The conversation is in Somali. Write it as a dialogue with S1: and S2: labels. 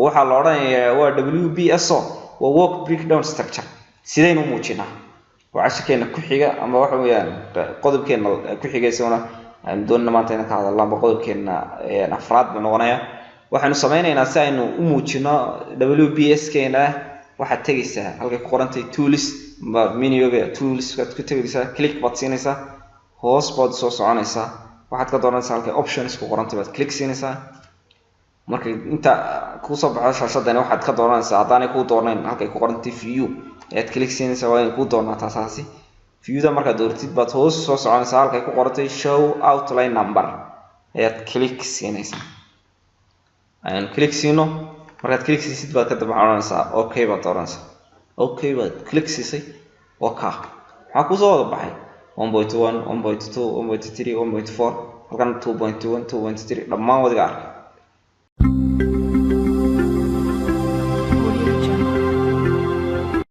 S1: waxa la oranayaa waa WBSO waa work breakdown structure sideen u muujinaa وعشكينا كحيجة أما واحد يعني قدر كنا كحيجة سونا دون ما تينا كهذا الله بقدر كنا يعني أفراد من غنايا واحد نصمينا ناس إنه أموتشنا WBS كنا واحد تجلسه هلك قرنتي تولز ميني يوجا تولز كتجلسه كليك باتسينسه هوس بود صوص عنسه واحد كدورنا سالك options كقرنتي بس كليك سينسه marka inta ku soo baxo shashadana waxaad ka dooranaysaa hadaan ku doornayn halkay ku qorantay view aad click siinaysaa waa in ku doornaa taasi viewda marka doortid baad hoos soo soconaysaa halkay ku qorantay show outline number aad click siinaysaa aan click siino markaad click siisid baad ka dabcanaysaa okay baad dooranaysaa okay baad click siisay okay waxa ku soo wada baxay 1.1 1.2 1.3 1.4 halkan 2.1 2.3 dhammaan wadiga arkay